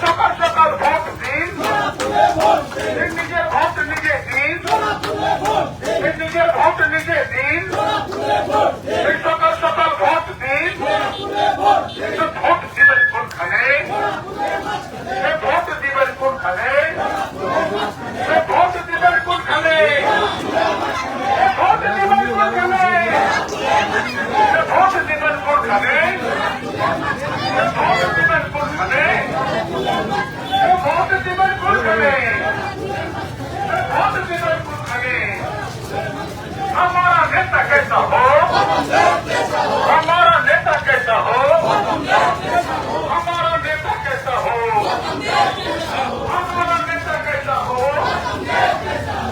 সকাল সকাল ভোট দিন, নিজের ভোট নিজে দিন, নিজের ভোট নিজে দিন, সকাল সকাল ভোট দিন। ভোট দিবেন কোনখানে, ভোট দিবেন কোনখানে, ভোট দিবেন কোনখানে, ভোট দিবেন কোনখানে, ভোট দিবেন কোনখানে, ভোট দিবেন কোনখানে, ভোট দিবেন কোনখানে, ভোट दिवस कोनखाने। हमारा नेता कैसा हो, हमारा नेता कैसा हो, हमारा नेता कैसा हो, हमारा नेता कैसा हो,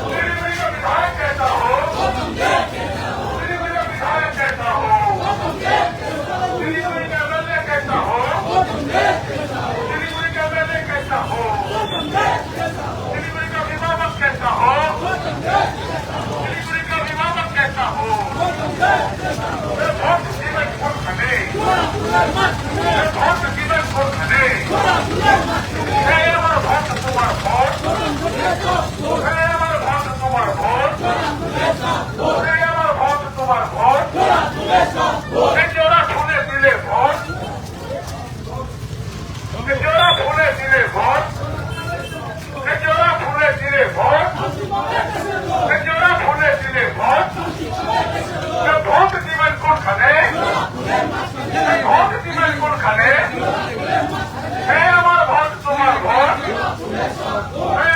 सिलीगुड़ी का विधायक कैसा हो, सिलीगुड़ी का विधायक कैसा हो, सिलीगुड़ी का एमएलए कैसा हो, सिलीगुड़ी का एमएलए कैसा हो, सिलीगुड़ी का अभिभावक कैसा हो, सिलीगुड़ी का अभिभावक कैसा हो। भोट दिवस कोनखाने, भोट दिवस कोनखाने, আমার ভোট তোমার ভোট, আমার ভোট তোমার ভোট, আমার ভোট তোমার ভোট, জোড়া ফুলে দিলে ভোট, জোড়া ফুলে দিলে ভোট, জোড়া ফুলে দিলে ভোট, জোড়া ফুলে দিলে ভোট। ভোট দিবেন কোনখানে, ভোট দিবেন কোনখানে, আমার ভোট তোমার ভোট,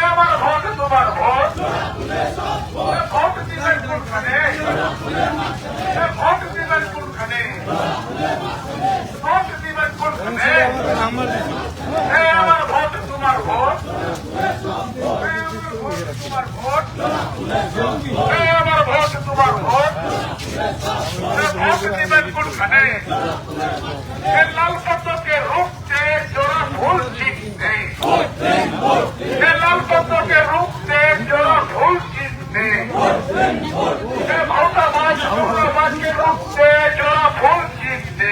আমার ভোট তোমার ভোট। ভোট দিবেন কোনখানে, ভোট দিবেন কোনখানে, ভোট দিবেন কোনখানে, আমার ভোট তোমার ভোট, তোমার ভোট, আমার ভোট তোমার ভোট। ভোট দিবেন কোনখানে, লাল পদ্মকে রুখতে জোড়া ভুল চিনতে, লাল পদ্মকে রুখতে জোড়া ভুল চিনতে, ভাওতাবাজ জুমলাবাজকে রুখতে জোড়া ভুল চিনতে,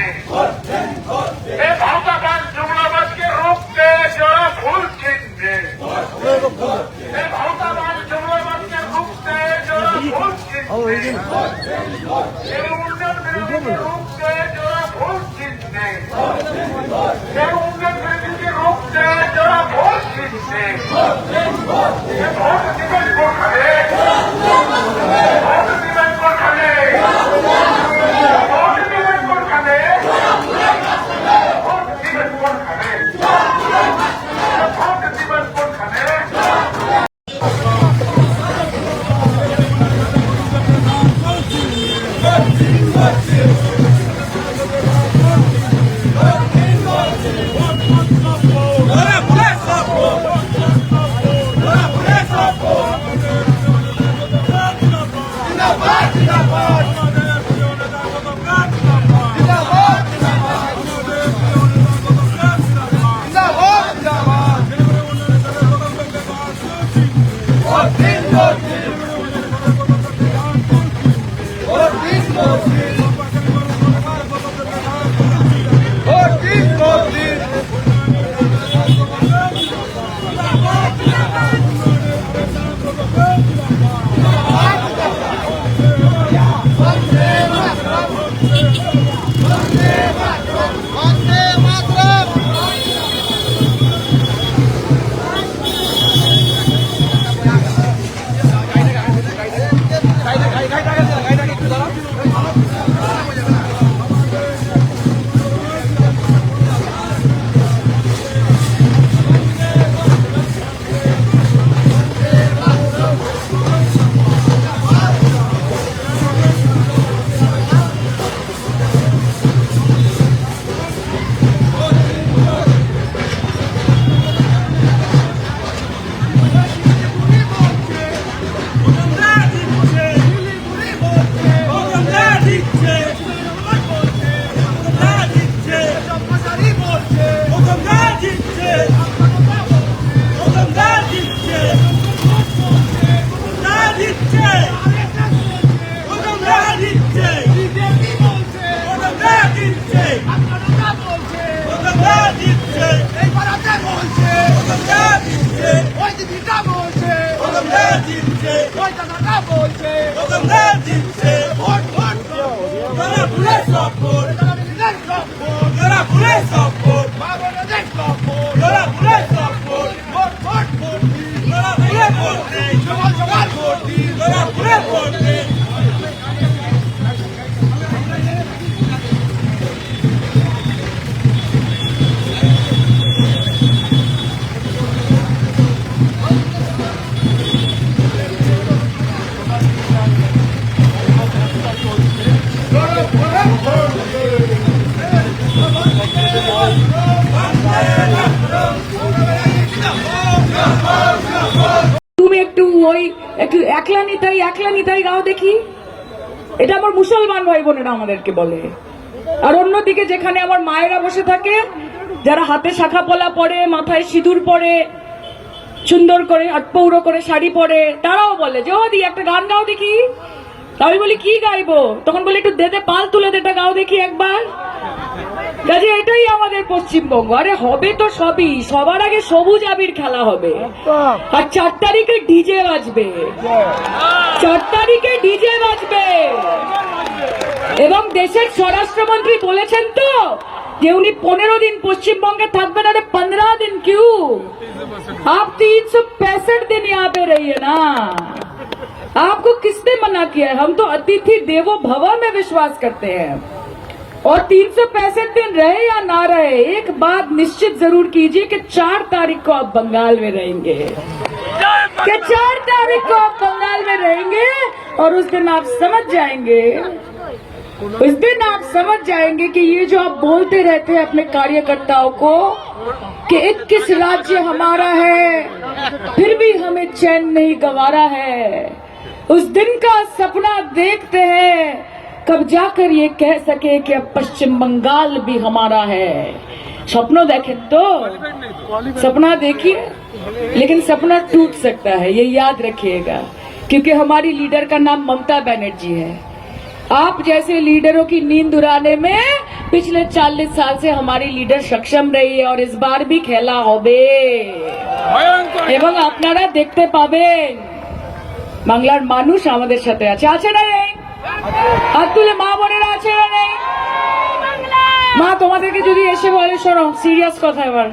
ভাওতাবাজ জুমলাবাজকে রুখতে জোড়া ভুল চিনতে, ভাওতাবাজ জুমলাবাজকে রুখতে জোড়া ভুল চিনতে, উন্নয়ন বিরোধীকে রুখতে জোড়া ভুল চিনতে, উন্নয়ন বিরোধীকে রুখতে জোড়া ভুল চিনতে। ভোট দিবেন কোনখানে, ভোট দিবেন কোনখানে, ভোট দিবেন কোনখানে, ভোট দিবেন কোনখানে, ভোট দিবেন কোনখানে। একটু একলা নিতাই গাও দেখি। এটা আমার মুসলমান ভাই বোনেরা আমাদেরকে বলে। আর অন্যদিকে যেখানে আমার মায়েরা বসে থাকে, যারা হাতে শাখা পলা পরে, মাথায় সিঁদুর পরে, সুন্দর করে আটপৌরো করে শাড়ি পরে, তারাও বলে যে ও দি একটা গান গাও দেখি। আমি বলি কি গাইবো, তখন বলে একটু দেদে পাল তুলে দেটা গাও দেখি একবার। কাজে এটাই আমাদের পশ্চিমবঙ্গ। আরে হবে তো সবই, সবার আগে সবুজ আবির খেলা হবে, আর 4 তারিখে ডিজে বাজবে, 4 তারিখে ডিজে বাজবে। এবং দেশের স্বরাষ্ট্রমন্ত্রী বলেছেন তো যে উনি 15 দিন পশ্চিমবঙ্গে থাকবেন। আরে 15 दिन क्यों, आप 365 दिन यहाँ पे रहिए ना। आपको किसने मना किया है? हम तो अतिथि देवो भव में विश्वास करते हैं। और 365 दिन रहे या ना रहे, एक बात निश्चित जरूर कीजिए कि 4 तारीख को आप बंगाल में रहेंगे, कि 4 तारीख को आप बंगाल में रहेंगे। और उस दिन आप समझ जाएंगे, उस दिन आप समझ जाएंगे कि ये जो आप बोलते रहते हैं अपने कार्यकर्ताओं को कि 21 राज्य हमारा है, फिर भी हमें चैन नहीं गंवारा है, उस दिन का सपना देखते हैं, कब जाकर ये कह सके कि अब पश्चिम बंगाल भी हमारा है। सपना देखें तो सपना देखिए, लेकिन सपना टूट सकता है, ये याद रखिएगा, क्योंकि हमारी लीडर का नाम ममता बनर्जी है। आप जैसे लीडरों की नींद उड़ाने में पिछले 40 साल से हमारी लीडर सक्षम रही है, और इस बार भी खेला होबे এবং আপনারা দেখতে পাবেন বাংলার মানুষ আমাদের সাথে আছে। আছে না নেই? হাত তুলে মা বোনেরা আছে না নেই? মা তোমাদেরকে যদি এসে বলে, শোনো সিরিয়াস কথা, এবার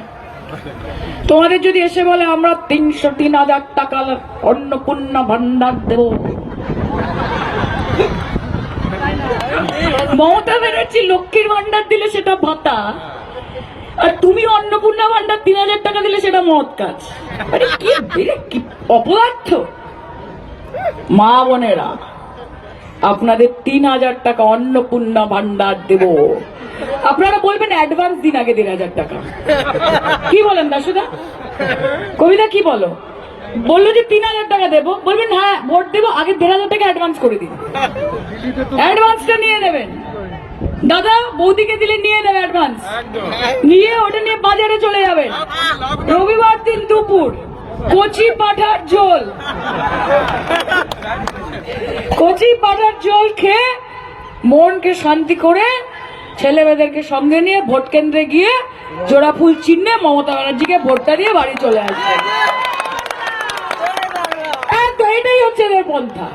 তোমাদের যদি এসে বলে আমরা 303,000 টাকা অন্নপূর্ণা ভান্ডার দেব, মমতা ব্যানার্জি লক্ষ্মীর ভান্ডার দিলে সেটা ভাতা, আর তুমি অন্নপূর্ণা ভান্ডার 3,000 টাকা দিলে সেটা মদ কাজ। আরে কি অপদার্থ। মা বোনেরা, আপনাদের 3,000 টাকা অন্নপূর্ণা ভান্ডার দেব। আপনারা বলবেন অ্যাডভান্স দিন আগে 1,000 টাকা। কি বলেন দাসুদা, কবিতা কি বলো? বললো যে 3,000 টাকা দেবো, বলবেন হ্যাঁ ভোট দেবো, আগে 1,500 টাকা অ্যাডভান্স করে দিন। অ্যাডভান্সটা নিয়ে নেবেন দাদা, বৌদিকে দিলে নিয়ে নেবে অ্যাডভান্স, নিয়ে ওটা নিয়ে বাজারে চলে যাবেন। রবিবার দিন দুপুর কচি পাঠার ঝোল, কচি পাঠার ঝোল খেয়ে মনকে শান্তি করে ছেলে মেয়েদেরকে সঙ্গে নিয়ে ভোট কেন্দ্রে গিয়ে জোড়া ফুল চিহ্নে মমতা ব্যানার্জিকে ভোটটা দিয়ে বাড়ি চলে আসবে। এটাই হচ্ছে এদের পন্থা।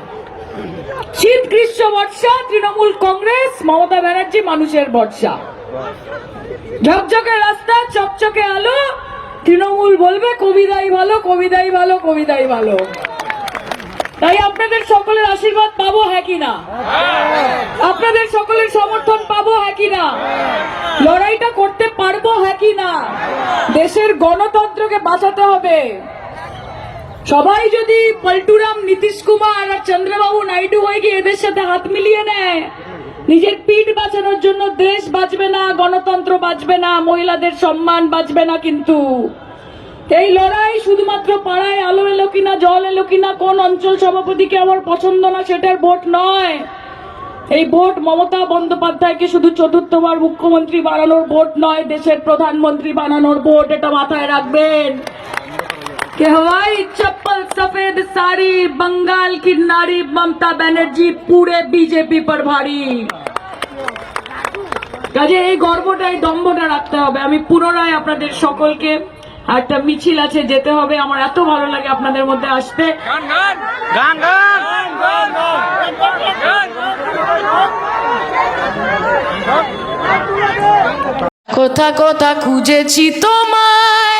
শীত গ্রীষ্ম বর্ষা তৃণমূল কংগ্রেস, মমতা ব্যানার্জি মানুষের ভরসা। ঝকঝকে রাস্তা, চকচকে আলো, তৃণমূল বলবে কবিতাই ভালো, কবিতাই ভালো, কবিতাই ভালো। তাই আপনাদের সকলের আশীর্বাদ পাবো হ্যাঁ কিনা? আপনাদের সকলের সমর্থন পাবো হ্যাঁ কিনা? লড়াইটা করতে পারবো হ্যাঁ কিনা? দেশের গণতন্ত্রকে বাঁচাতে হবে। সবাই যদি পল্টুরাম, নীতিশ কুমার আর চন্দ্রবাবু নাইডু হয়ে গিয়ে এদের সাথে হাত মিলিয়ে নেয়, নিজের পিঠ বাঁচানোর জন্য দেশ বাঁচবে না, গণতন্ত্র বাঁচবে না, মহিলাদের সম্মান বাঁচবে না। কিন্তু এই লড়াই শুধুমাত্র পাড়ায় আলো এলো কিনা, জল এলো কিনা, কোন অঞ্চল সভাপতিকে আমার পছন্দ না সেটার ভোট নয়। এই ভোট মমতা বন্দ্যোপাধ্যায়কে শুধু চতুর্থবার মুখ্যমন্ত্রী বানানোর ভোট নয়, দেশের প্রধানমন্ত্রী বানানোর ভোট। এটা মাথায় রাখবেন। कि हवाई चप्पल सफेद साड़ी, बंगाल की नारी ममता बनर्जी पूरे बीजेपी पर भारी। কাজে এই গর্বটা, এই দম্ভটা রাখতে হবে। আমি পুনরায় আপনাদের সকলকে, একটা মিছিল আছে যেতে হবে, আমার এত ভালো লাগে আপনাদের মধ্যে আসতে। কোথা কোথা খুঁজেছি তোমায়,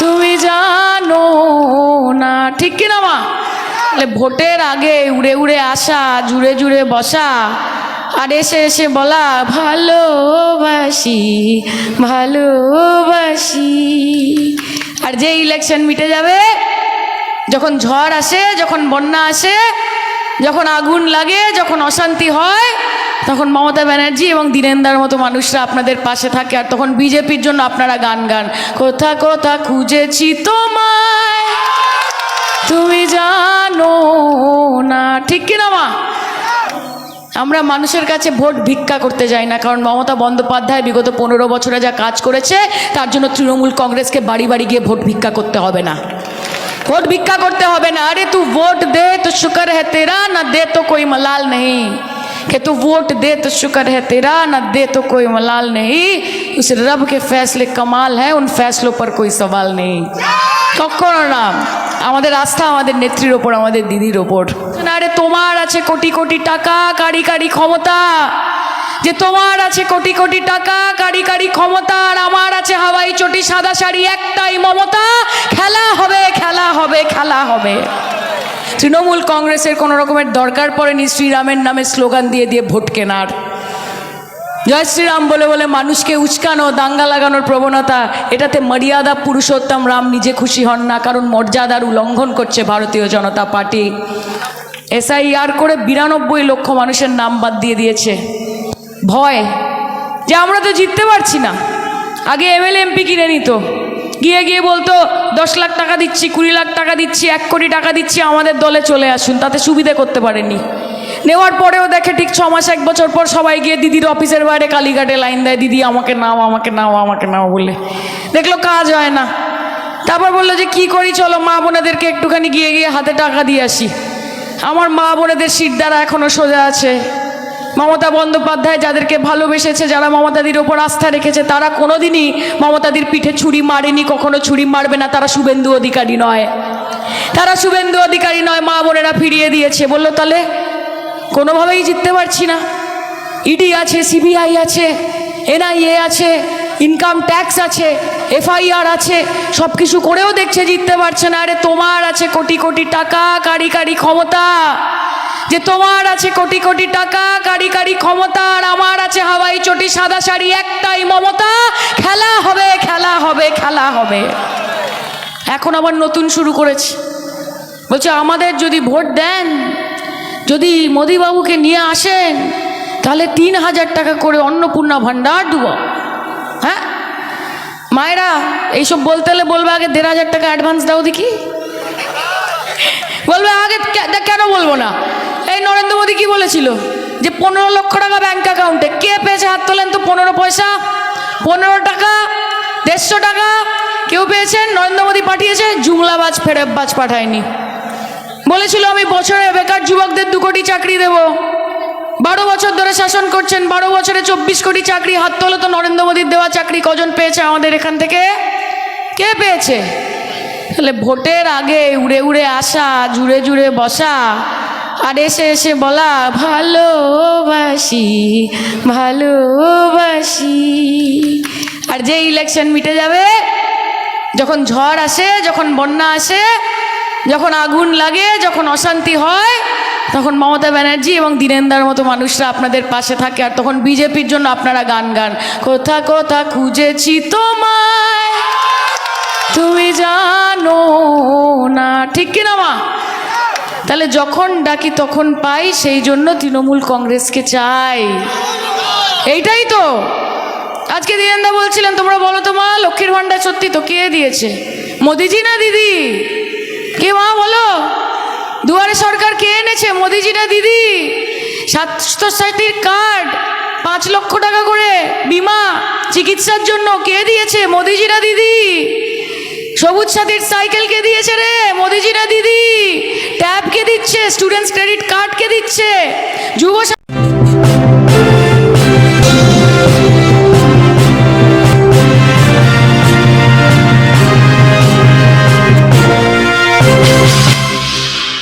তুমি জানো না, ঠিক কিনা মা? ভোটের আগে উড়ে উড়ে আসা, জুড়ে জুড়ে বসা, আর এসে এসে বলা ভালোবাসি ভালোবাসি। আর যে ইলেকশন মিটে যাবে, যখন ঝড় আসে, যখন বন্যা আসে, যখন আগুন লাগে, যখন অশান্তি হয়, তখন মমতা ব্যানার্জি এবং দীনেন্দার মতো মানুষরা আপনাদের পাশে থাকে। আর তখন বিজেপির জন্য আপনারা গান গান, কোথা কোথা খুঁজেছি তোমায়, তুমি জানো না, ঠিক কিনা মা? আমরা মানুষের কাছে ভোট ভিক্ষা করতে যাই না, কারণ মমতা বন্দ্যোপাধ্যায় বিগত 15 বছরে যা কাজ করেছে তার জন্য তৃণমূল কংগ্রেসকে বাড়ি বাড়ি গিয়ে ভোট ভিক্ষা করতে হবে না, ভোট ভিক্ষা করতে হবে না। আরে তু ভোট দে তো শুকর है तेरा, ना दे तो कोई मलाल नहीं, कि तू वोट दे तो शुक्र है तेरा, ना दे तो कोई मलाल नहीं, उस रब के फैसले कमाल है, उन फैसलों पर कोई सवाल नहीं। কখনো না। আমাদের আস্থা আমাদের নেত্রীর ওপর, আমাদের দিদির ওপর। আরে তোমার আছে কোটি কোটি টাকা, কারি কারি ক্ষমতা, যে তোমার আছে কোটি কোটি টাকা, কারি কারি ক্ষমতা, আর আমার আছে হাওয়াই চটি সাদা শাড়ি, একটাই মমতা, খেলা হবে খেলা হবে খেলা হবে। তৃণমূল কংগ্রেসের কোনো রকমের দরকার পড়েনি শ্রীরামের নামে স্লোগান দিয়ে দিয়ে ভোট কেনার। জয় শ্রীরাম বলে বলে মানুষকে উস্কানো, দাঙ্গা লাগানোর প্রবণতা, এটাতে মর্যাদা পুরুষোত্তম রাম নিজে খুশি হন না, কারণ মর্যাদার উল্লঙ্ঘন করছে ভারতীয় জনতা পার্টি। SIR করে 92 লক্ষ মানুষের নাম বাদ দিয়ে দিয়েছে। ভয় যে আমরা তো জিততে পারছি না। আগে MLA MP কিনে নিত, গিয়ে গিয়ে বলতো 10 লাখ টাকা দিচ্ছি, 20 লাখ টাকা দিচ্ছি, 1 কোটি টাকা দিচ্ছি, আমাদের দলে চলে আসুন, তাতে সুবিধে করতে পারেনি। নেওয়ার পরেও দেখে ঠিক 6 মাস 1 বছর পর সবাই গিয়ে দিদির অফিসের বাইরে কালীঘাটে লাইন দেয়, দিদি আমাকে নাও আমাকে নাও আমাকে নাও বলে। দেখলো কাজ হয় না, তারপর বললো যে কি করি, চলো মা বোনেদেরকে একটুখানি গিয়ে গিয়ে হাতে টাকা দিয়ে আসি। আমার মা বোনেদের শির দ্বারা এখনো সোজা আছে। মমতা বন্দ্যোপাধ্যায় যাদেরকে ভালোবেসেছে, যারা মমতাদির ওপর আস্থা রেখেছে, তারা কোনোদিনই মমতাদির পিঠে ছুরি মারেনি, কখনো ছুরি মারবে না। তারা শুভেন্দু অধিকারী নয়, তারা শুভেন্দু অধিকারী নয়। মা বোনেরা ফিরিয়ে দিয়েছে। বললো তাহলে কোনোভাবেই জিততে পারছি না। ইডি আছে, CBI আছে, NIA আছে, ইনকাম ট্যাক্স আছে, FIR আছে, সব কিছু করেও দেখছে জিততে পারছে না। আরে তোমার আছে কোটি কোটি টাকা, কারি কারি ক্ষমতা, যে তোমার আছে কোটি কোটি টাকা, কারি কারি ক্ষমতা, আর আমার আছে হাওয়াই চটি সাদা শাড়ি, একটাই মমতা, খেলা হবে খেলা হবে খেলা হবে। এখন আবার নতুন শুরু করেছে, বলছে আমাদের যদি ভোট দেন, যদি মোদিবাবুকে নিয়ে আসেন, তাহলে 3000 টাকা করে অন্নপূর্ণা ভাণ্ডার দেব। হ্যাঁ মায়েরা এইসব বলতে হলে বলবে আগে 1500 টাকা অ্যাডভান্স দাও দেখি, বলবে আগে। কেন বলবো না? এই নরেন্দ্র মোদী কি বলেছিল যে 15 লক্ষ টাকা ব্যাংক অ্যাকাউন্টে, কে পেয়েছে হাত তোলেন তো? 15 পয়সা, 15 টাকা, 150 টাকা কেউ পেয়েছেন? নরেন্দ্র মোদী পাঠিয়েছে, জুমলাবাজ ফেরেববাজ পাঠায়নি। বলেছিল আমি বছরে বেকার যুবকদের 2 কোটি চাকরি দেব। 12 বছর ধরে শাসন করছেন, 12 বছরে 24 কোটি চাকরি। হাত তোলো তো, নরেন্দ্র মোদীর দেওয়া চাকরি কজন পেয়েছে আমাদের এখান থেকে? কে পেয়েছে? তাহলে ভোটের আগে উড়ে উড়ে আসা, জুড়ে জুড়ে বসা, আর এসে এসে বলা ভালোবাসি ভালোবাসি, আর যে ইলেকশন মিটে যাবে, যখন ঝড় আসে, যখন বন্যা আসে, যখন আগুন লাগে, যখন অশান্তি হয়, তখন মমতা ব্যানার্জি এবং দীনেন্দার মতো মানুষরা আপনাদের পাশে থাকে। আর তখন বিজেপির জন্য আপনারা গান গান, কোথা কোথা খুঁজেছি তোমায় তুমি জানো না, ঠিক কিনা মা? তাহলে যখন ডাকি তখন পাই, সেই জন্য তৃণমূল কংগ্রেসকে চাই। এইটাই তো আজকে দীনেন্দা বলছিলেন, তোমরা বলো তো মা, লক্ষ্মীর ভাণ্ডার সত্যি তো কে দিয়েছে? মোদিজি না দিদি? কে মা বলো? দুয়ারে সরকার কে এনেছে? মোদিজি না দিদি? স্বাস্থ্যসাথীর কার্ড 5 লক্ষ টাকা করে বিমা চিকিৎসার জন্য কে দিয়েছে? মোদিজি না দিদি? সবুজ সাথীর সাইকেল কে দিয়েছে রে? মোদিজি না দিদি? ট্যাব কে দিচ্ছে? স্টুডেন্টস ক্রেডিট কার্ড কে দিচ্ছে? যুব